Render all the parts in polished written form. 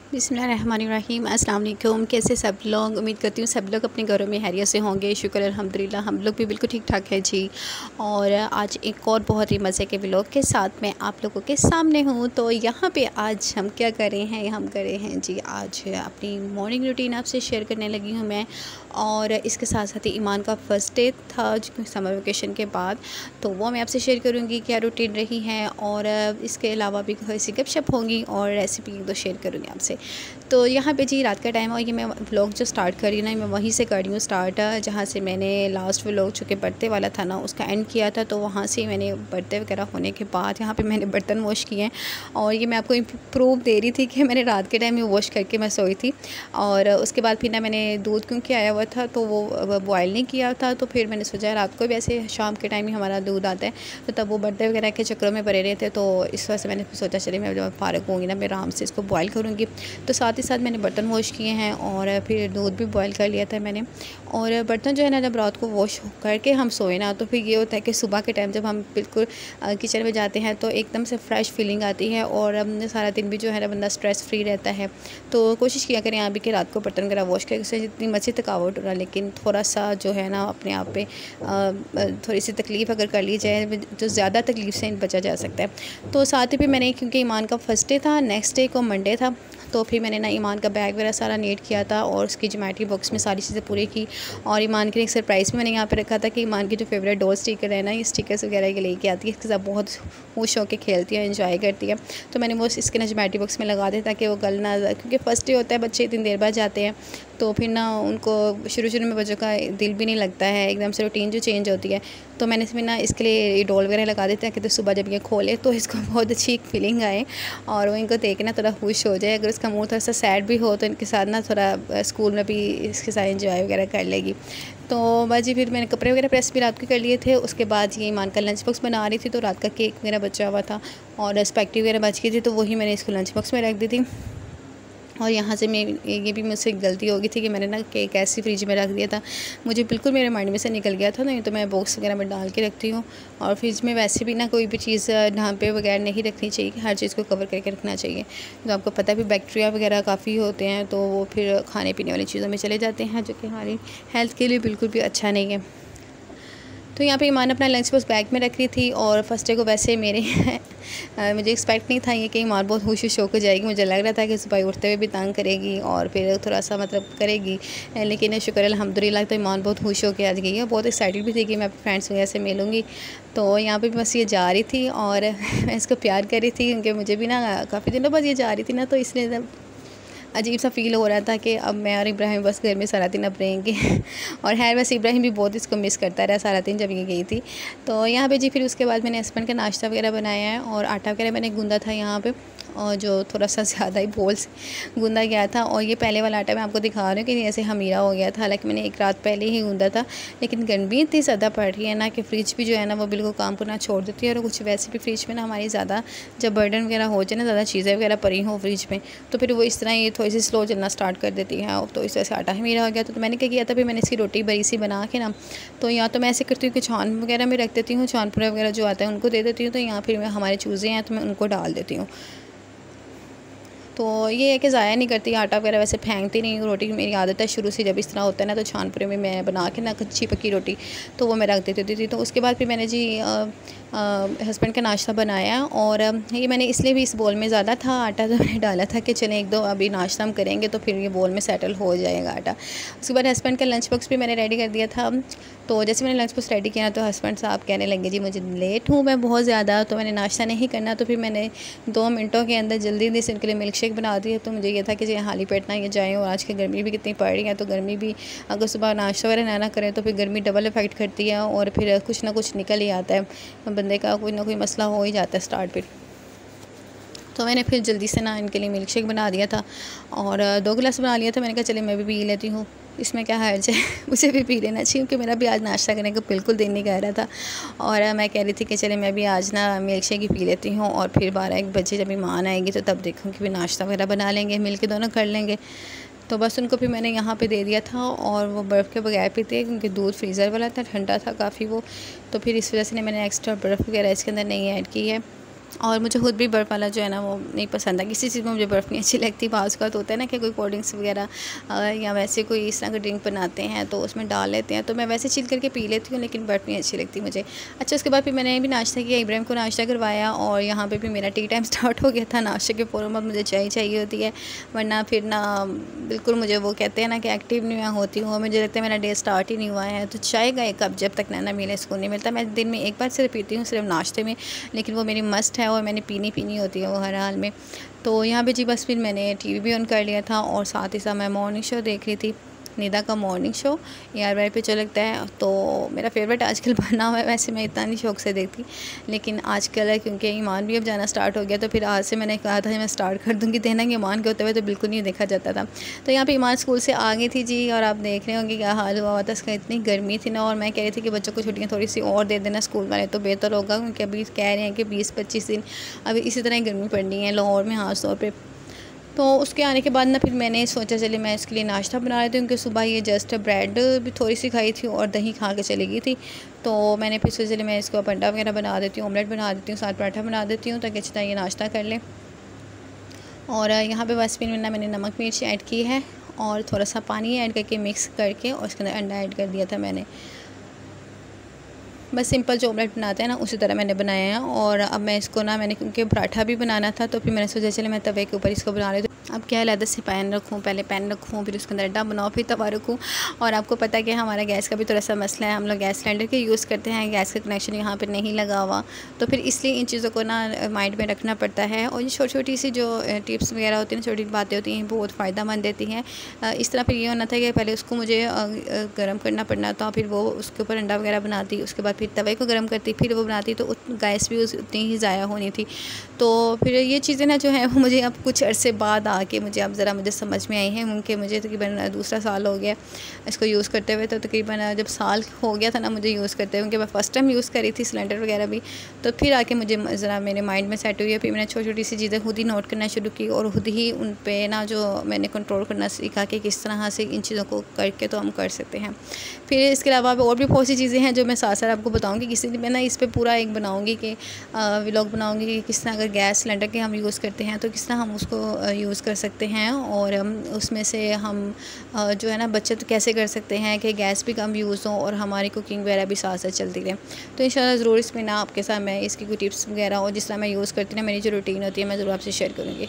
बिस्मिल्लाहिर्रहमानिर्रहीम। अस्सलाम वालेकुम। कैसे सब लोग? उम्मीद करती हूँ सब लोग अपने घरों में खैरियत से होंगे। शुक्र अल्हम्दुलिल्लाह हम लोग भी बिल्कुल ठीक ठाक है जी। और आज एक और बहुत ही मज़े के व्लॉग के साथ मैं आप लोगों के सामने हूँ। तो यहाँ पे आज हम क्या कर रहे हैं, हम कर रहे हैं जी आज अपनी मॉर्निंग रूटीन आपसे शेयर करने लगी हूँ मैं। और इसके साथ साथ ही ईमान का फ़र्स्ट डे था समर वेकेशन के बाद, तो वो मैं आपसे शेयर करूँगी क्या रूटीन रही है। और इसके अलावा भी कोई सी गपशप होंगी और रेसिपी तो शेयर करूँगी आपसे। तो यहाँ पे जी रात का टाइम है और ये मैं व्लॉग जो स्टार्ट कर रही हूँ ना, मैं वहीं से कर रही हूँ स्टार्ट, जहाँ से मैंने लास्ट व्लॉग जो कि बर्थडे वाला था ना उसका एंड किया था। तो वहाँ से मैंने बर्थडे वगैरह होने के बाद यहाँ पे मैंने बर्तन वॉश किए हैं। और ये मैं आपको प्रूफ दे रही थी कि मैंने रात के टाइम में वॉश करके मैं सोई थी। और उसके बाद फिर ना मैंने दूध क्योंकि आया हुआ था तो वो बॉयल नहीं किया था, तो फिर मैंने सोचा रात को भी ऐसे शाम के टाइम ही हमारा दूध आता है, तो तब वो बर्थडे वगैरह के चक्करों में पड़े रहे थे। तो इस वजह से मैंने सोचा चलिए मैं जब फारग होंगी ना मैं आराम से इसको बॉयल करूँगी। तो साथ ही साथ मैंने बर्तन वॉश किए हैं और फिर दूध भी बॉयल कर लिया था मैंने। और बर्तन जो है ना जब रात को वॉश करके हम सोए ना, तो फिर ये होता है कि सुबह के टाइम जब हम बिल्कुल किचन में जाते हैं तो एकदम से फ़्रेश फीलिंग आती है और सारा दिन भी जो है ना बंदा स्ट्रेस फ्री रहता है। तो कोशिश किया करें आप भी कि रात को बर्तन वगैरह वॉश करके उससे जितनी मर्जी थकावट हो रहा, लेकिन थोड़ा सा जो है ना अपने आप पे थोड़ी सी तकलीफ़ अगर कर ली जाए तो ज़्यादा तकलीफ़ से बचा जा सकता है। तो साथ ही भी मैंने क्योंकि ईमान का फ़र्स्ट डे था, नेक्स्ट डे को मंडे था, तो फिर मैंने ना ईमान का बैग वगैरह सारा नीट किया था और उसकी ज्योमेट्री बॉक्स में सारी चीज़ें पूरी की। और ईमान के लिए एक सरप्राइज़ भी मैंने यहाँ पे रखा था कि ईमान की जो फेवरेट डॉल स्टिकर है ना, ये स्टिकर्स वगैरह के लेके आती है, इसके साथ बहुत खुश होकर खेलती है, एंजॉय करती है। तो मैंने वो इसके ना ज्योमेट्री बॉक्स में लगा दिया ताकि वो गल ना, क्योंकि फ़र्स्ट डे होता है, बच्चे इतनी देर बाद जाते हैं तो फिर ना उनको शुरू में बच्चों का दिल भी नहीं लगता है, एकदम से रूटीन जो चेंज होती है। तो मैंने इसमें ना इसके लिए डॉल वगैरह लगा देते हैं कि तो सुबह जब ये खोले तो इसको बहुत अच्छी एक फीलिंग आए और वो इनको देख के ना थोड़ा खुश हो जाए। अगर उसका मूड थोड़ा सा सैड भी हो तो इनके साथ ना थोड़ा स्कूल में भी इसके साथ एंजॉय वगैरह कर लेगी। तो बस जी फिर मैंने कपड़े वगैरह प्रेस भी रात को कर लिए थे। उसके बाद ये ईमान का लंच बॉक्स बना रही थी, तो रात का केक मेरा बचा हुआ था और स्पैगेटी वगैरह बच गई थी, तो वही मैंने इसको लंच बॉक्स में रख दी थी। और यहाँ से मैं ये भी मुझसे गलती हो गई थी कि मैंने ना केक ऐसी फ्रिज में रख दिया था, मुझे बिल्कुल मेरे माइंड में से निकल गया था। नहीं तो मैं बॉक्स वगैरह में डाल के रखती हूँ। और फ्रिज में वैसे भी ना कोई भी चीज़ ढांपे वगैरह नहीं रखनी चाहिए, हर चीज़ को कवर करके रखना चाहिए। तो आपको पता है भी बैक्टीरिया वगैरह काफ़ी होते हैं, तो वो फिर खाने पीने वाली चीज़ों में चले जाते हैं, जो कि हमारी हेल्थ के लिए बिल्कुल भी अच्छा नहीं है। तो यहाँ पे ईमान अपना लंच बॉक्स बैग में रख रही थी। और फर्स्ट डे को वैसे मेरे मुझे एक्सपेक्ट नहीं था ये कि ईमान बहुत खुश होकर जाएगी। मुझे लग रहा था कि सुबह उठते हुए भी तंग करेगी और फिर थोड़ा सा मतलब करेगी, लेकिन शुक्र अल्हम्दुलिल्लाह तो ईमान बहुत खुश होकर आज गई है। बहुत एक्साइटेड भी थी कि मैं अपने फ्रेंड्स वगैरह से मिलूँगी। तो यहाँ पे बस ये जा रही थी और मैं इसको प्यार कर रही थी, क्योंकि मुझे भी ना काफ़ी दिनों बाद ये जा रही थी ना, तो इसलिए अजीब सा फ़ील हो रहा था कि अब मैं और इब्राहिम बस घर में सारा दिन अब रहेंगे। और खैर वैसे इब्राहिम भी बहुत इसको मिस करता रहा सारा दिन जब ये गई थी। तो यहाँ पे जी फिर उसके बाद मैंने हस्बैंड का नाश्ता वगैरह बनाया है और आटा वगैरह मैंने गूंदा था यहाँ पे, और जो थोड़ा सा ज़्यादा ही बोल से गूंदा गया था। और ये पहले वाला आटा मैं आपको दिखा रही हूँ कि ऐसे हमीरा हो गया था, हालांकि मैंने एक रात पहले ही गूंदा था। लेकिन गर्मी इतनी ज़्यादा पड़ रही है ना कि फ्रिज भी जो है ना वो बिल्कुल काम करना छोड़ देती है। और कुछ वैसे भी फ्रिज में ना हमारी ज़्यादा जब बर्डन वगैरह हो जाए ना, ज़्यादा चीज़ें वगैरह पड़ी हों फ्रिज में, तो फिर वो इस तरह ये थोड़ी सी स्लो चलना स्टार्ट कर देती है। तो इस वजह से आटा हमीरा हो गया था। तो मैंने क्या किया था, फिर मैंने इसकी रोटी बड़ी सी बना के ना, तो या तो मैं ऐसे करती हूँ कि छान वगैरह में रख देती हूँ, छानपुरा वगैरह जो आता है उनको दे देती हूँ, तो या फिर मैं हमारे चूज़े हैं तो मैं उनको डाल देती हूँ। तो ये है कि ज़ाया नहीं करती आटा वगैरह, वैसे फेंकती नहीं हूँ। रोटी मेरी आदत है शुरू से, जब इस तरह होता है ना तो छानपुरे में मैं बना के ना कच्ची पक्की रोटी तो वो मैं रख देती थी। तो उसके बाद फिर मैंने जी हस्बैंड का नाश्ता बनाया। और ये मैंने इसलिए भी इस बोल में ज़्यादा था आटा, तो मैंने डाला था कि चलें एक दो अभी नाश्ता हम करेंगे तो फिर ये बोल में सेटल हो जाएगा आटा। उसके बाद हस्बैंड का लंच बॉक्स भी मैंने रेडी कर दिया था। तो जैसे मैंने लंच बॉक्स रेडी किया तो हस्बैंड साहब कहने लगे जी मुझे लेट हूँ मैं बहुत ज़्यादा, तो मैंने नाश्ता नहीं करना। तो फिर मैंने 2 मिनटों के अंदर जल्दी से उनके लिए मिल्क शेक बना दिया। तो मुझे ये था कि जी खाली पेट ना ये जाएँ, और आज की गर्मी भी कितनी पड़ रही है, तो गर्मी भी अगर सुबह नाश्ता वगैरह ना करें तो फिर गर्मी डबल इफ़ेक्ट करती है और फिर कुछ ना कुछ निकल ही आता है, बंदे का कोई ना कोई मसला हो ही जाता है स्टार्ट पे। तो मैंने फिर जल्दी से ना इनके लिए मिल्क शेक बना दिया था और 2 गिलास बना लिया था। मैंने कहा चलिए मैं भी पी लेती हूँ, इसमें क्या हर्ज है मुझे भी पी लेना चाहिए, क्योंकि मेरा भी आज नाश्ता करने का बिल्कुल दिन नहीं कह रहा था। और मैं कह रही थी कि चले मैं भी आज ना मिल्क शेक ही पी लेती हूँ, और फिर 12-1 बजे जब ईमान आएगी तो तब देखूँगी फिर नाश्ता वगैरह बना लेंगे, मिल के दोनों कर लेंगे। तो बस उनको भी मैंने यहाँ पे दे दिया था, और वो बर्फ़ के बगैर पीते क्योंकि दूध फ्रीज़र वाला था, ठंडा था काफ़ी वो, तो फिर इस वजह से मैंने एक्स्ट्रा बर्फ़ वगैरह इसके अंदर नहीं ऐड की है। और मुझे खुद भी बर्फ़ वाला जो है ना वो नहीं पसंद है, किसी चीज़ में मुझे बर्फ़ नहीं अच्छी लगती। बाज़ का तो होता है ना कि कोई कोल्ड ड्रिंक्स वगैरह या वैसे कोई इस तरह का ड्रिंक बनाते हैं तो उसमें डाल लेते हैं, तो मैं वैसे चिल करके पी लेती हूँ, लेकिन बर्फ़ नहीं अच्छी लगती मुझे। अच्छा, उसके बाद फिर मैंने भी नाश्ता किया, इब्राहिम को नाश्ता करवाया और यहाँ पर भी मेरा टी टाइम स्टार्ट हो गया था। नाश्ते के फ़ौरन बाद मुझे चाय चाहिए होती है, वरना फिर ना बिल्कुल मुझे वो कहते हैं ना कि एक्टिव नहीं मैं होती हूँ और मुझे लगता है मेरा डे स्टार्ट ही नहीं हुआ है। तो चाय का एक कप जब तक ना मिले सुकून नहीं मिलता। मैं दिन में एक बार सिर्फ पीती हूँ, सिर्फ नाश्ते में, लेकिन वो मेरी मस्ट है और मैंने पीनी होती है वो हर हाल में। तो यहाँ पे जी बस फिर मैंने टीवी भी ऑन कर लिया था और साथ ही साथ मैं मॉर्निंग शो देख रही थी, निदा का मॉर्निंग शो AR पे चल लगता है। तो मेरा फेवरेट आजकल बना हुआ है, वैसे मैं इतना नहीं शौक से देखती, लेकिन आजकल है क्योंकि ईमान भी अब जाना स्टार्ट हो गया, तो फिर आज से मैंने कहा था मैं स्टार्ट कर दूँगी देखना कि ईमान के होते हुए तो बिल्कुल नहीं देखा जाता था। तो यहाँ पे ईमान स्कूल से आ गई थी जी, और आप देख रहे होंगे क्या हाल हुआ था इसका। इतनी गर्मी थी ना, और मैं कह रही थी कि बच्चों को छुट्टियाँ थोड़ी सी और दे देना स्कूल वाले तो बेहतर होगा, क्योंकि अभी कह रहे हैं कि 20-25 दिन अभी इसी तरह ही गर्मी पड़नी है लाहौर में ख़ास तौर पर। तो उसके आने के बाद ना फिर मैंने सोचा चलिए मैं इसके लिए नाश्ता बना लेती हूँ, क्योंकि सुबह ये जस्ट ब्रेड भी थोड़ी सी खाई थी और दही खा के चली गई थी। तो मैंने फिर सोचा चलिए मैं इसको अंडा वगैरह बना देती हूँ, ऑमलेट बना देती हूँ, साथ पराठा बना देती हूँ, ताकि अच्छा ये नाश्ता कर लें। और यहाँ पे बस फिर मैंने नमक मिर्च ऐड की है और थोड़ा सा पानी ऐड करके मिक्स करके और उसके अंदर अंडा ऐड कर दिया था मैंने। बस सिंपल जो ऑमलेट बनाते हैं ना उसी तरह मैंने बनाया है। और अब मैं इसको ना मैंने क्योंकि पराठा भी बनाना था, तो फिर मैंने सोचा चले मैं तवे के ऊपर इसको बना लेती हूँ। अब क्या है, अलग से पैन रखूँ, पहले पैन रखूँ, फिर उसके अंदर अंडा बनाओ, फिर तवा रखूँ। और आपको पता है कि हमारा गैस का भी थोड़ा सा मसला है, हम लोग गैस सिलेंडर के यूज़ करते हैं, गैस का कनेक्शन यहाँ पर नहीं लगा हुआ, तो फिर इसलिए इन चीज़ों को ना माइंड में रखना पड़ता है। और ये छोटी छोटी सी जो टिप्स वगैरह होती हैं, छोटी बातें होती हैं, बहुत फ़ायदा मंद देती हैं। इस तरह फिर ये होना था कि पहले उसको मुझे गर्म करना पड़ना था, फिर वो उसके ऊपर अंडा वगैरह बनाती, उसके बाद फिर तवे को गर्म करती, फिर वो बनाती, तो गैस भी उतनी ही ज़ाया होनी थी। तो फिर ये चीज़ें ना जो है वो मुझे अब कुछ अरसे बाद आके मुझे ज़रा मुझे समझ में आई हैं, उनके मुझे तकरीबन दूसरा साल हो गया इसको यूज़ करते हुए। तो तकरीबन जब साल हो गया था ना मुझे यूज़ करते हुए, क्योंकि मैं फ़र्स्ट टाइम यूज़ करी थी सिलेंडर वगैरह भी, तो फिर आके मुझे ज़रा मेरे माइंड में सेट हुई है। फिर मैंने छोटी छोटी सी चीज़ें खुद ही नोट करना शुरू की और खुद ही उन पर ना जो मैंने कंट्रोल करना सीखा कि किस तरह से इन चीज़ों को करके तो हम कर सकते हैं। फिर इसके अलावा और भी बहुत सी चीज़ें हैं जो मैं साथ साथ आपको बताऊँगी। किसी दिन मैं ना इस पर पूरा एक बनाऊँगी कि व्लॉग बनाऊँगी कि किस तरह अगर गैस सिलेंडर के हम यूज़ करते हैं तो किस तरह हम उसको यूज़ कर सकते हैं, और उसमें से हम जो है ना बचत कैसे कर सकते हैं कि गैस भी कम यूज़ हो और हमारी कुकिंग वगैरह भी साथ साथ चलती रहे। तो इंशाल्लाह ज़रूर इसमें ना आपके साथ मैं इसकी कोई टिप्स वगैरह और जिस तरह मैं यूज़ करती हूँ ना, मेरी जो रूटीन होती है मैं ज़रूर आपसे शेयर करूँगी।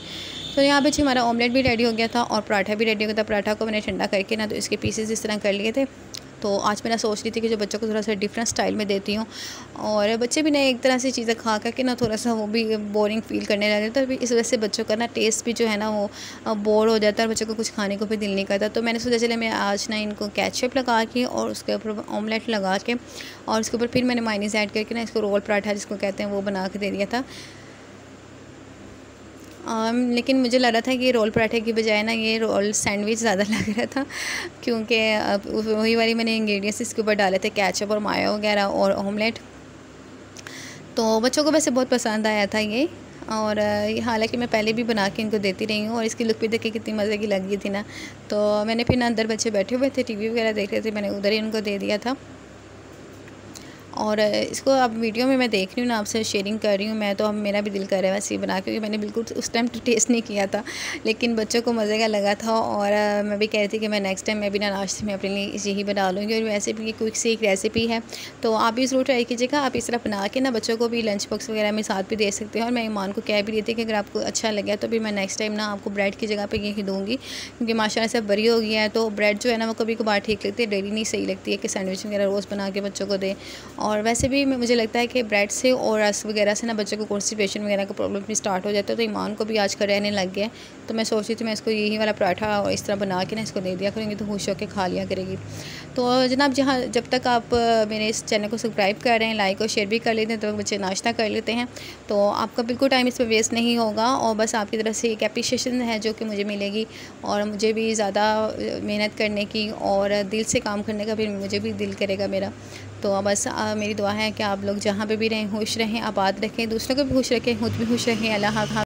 तो यहाँ पे हमारा ऑमलेट भी रेडी हो गया था और पराठा भी रेडी हो गया था। पराठा को मैंने ठंडा करके ना तो इसके पीसेस इस तरह कर लिए थे। तो आज मैं सोच रही थी कि जो बच्चों को थोड़ा सा डिफरेंट स्टाइल में देती हूँ, और बच्चे भी ना एक तरह से चीज़ें खा करके ना थोड़ा सा वो भी बोरिंग फील करने लगे, तो इस वजह से बच्चों का ना टेस्ट भी जो है ना वो बोर हो जाता है और बच्चों को कुछ खाने को भी दिल नहीं करता। तो मैंने सोचा चले मैं आज ना इनको केचप लगा के और उसके ऊपर ऑमलेट लगा के और उसके ऊपर फिर मैंने मायोनीज़ ऐड करके ना इसको रोल पराठा जिसको कहते हैं वो बना के दे दिया था। लेकिन मुझे लग रहा था कि रोल पराठे की बजाय ना ये रोल सैंडविच ज़्यादा लग रहा था, क्योंकि वही वाली मैंने इंग्रेडिएंट्स इसके ऊपर डाले थे, केचप और मायो वगैरह और ऑमलेट। तो बच्चों को वैसे बहुत पसंद आया था ये, और हालांकि मैं पहले भी बना के इनको देती रही हूँ, और इसकी लुक भी देख के कितनी मज़े की लगी थी ना। तो मैंने फिर ना अंदर बच्चे बैठे हुए थे टीवी वगैरह देख रहे थे, मैंने उधर ही उनको दे दिया था। और इसको अब वीडियो में मैं देख रही हूँ ना, आपसे शेयरिंग कर रही हूँ मैं, तो अब मेरा भी दिल कर रहा है वैसे ही बना, क्योंकि मैंने बिल्कुल उस टाइम तो टेस्ट नहीं किया था, लेकिन बच्चों को मज़े का लगा था। और मैं भी कह रही थी कि मैं नेक्स्ट टाइम मैं भी ना नाश्ते में अपने लिए यही बना लूँगी। और वैसे भी क्विक सी एक रेसिपी है, तो आप भी ज़रूर ट्राई कीजिएगा। आप इस तरह बना के ना बच्चों को भी लंच बॉक्स वगैरह में साथ भी दे सकते हैं। और मैं ईमान को कह भी रही थी कि अगर आपको अच्छा लगे तो फिर मैं नेक्स्ट टाइम ना आपको ब्रेड की जगह पर यही दूँगी, क्योंकि माशाल्लाह से बड़ी हो गई है, तो ब्रेड जो है ना वो कभी कभार ठीक लगती है, डेली नहीं सही लगती है कि सैंडविच वगैरह रोज़ बना के बच्चों को दें। और वैसे भी मुझे लगता है कि ब्रेड से और रस वगैरह से ना बच्चों को कॉन्स्टिपेशन वगैरह का प्रॉब्लम भी स्टार्ट हो जाता है, तो ईमान को भी आजकल रहने लग गया। तो मैं सोच रही थी मैं इसको यही वाला पराठा और इस तरह बना के ना इसको दे दिया करेंगे, तो खुश होकर खा लिया करेगी। तो जनाब जब तक आप मेरे इस चैनल को सब्सक्राइब कर रहे हैं, लाइक और शेयर भी कर लेते हैं, तो बच्चे नाश्ता कर लेते हैं, तो आपका बिल्कुल टाइम इस पर वेस्ट नहीं होगा। और बस आपकी तरफ से एक एप्रिशिएशन है जो कि मुझे मिलेगी, और मुझे भी ज़्यादा मेहनत करने की और दिल से काम करने का भी मुझे भी दिल करेगा मेरा। तो बस मेरी दुआ है कि आप लोग जहाँ पे भी रहें खुश रहें, आबाद रखें, दूसरों को भी खुश रखें, खुद भी खुश रहें। अल्लाह हाफ़िज़।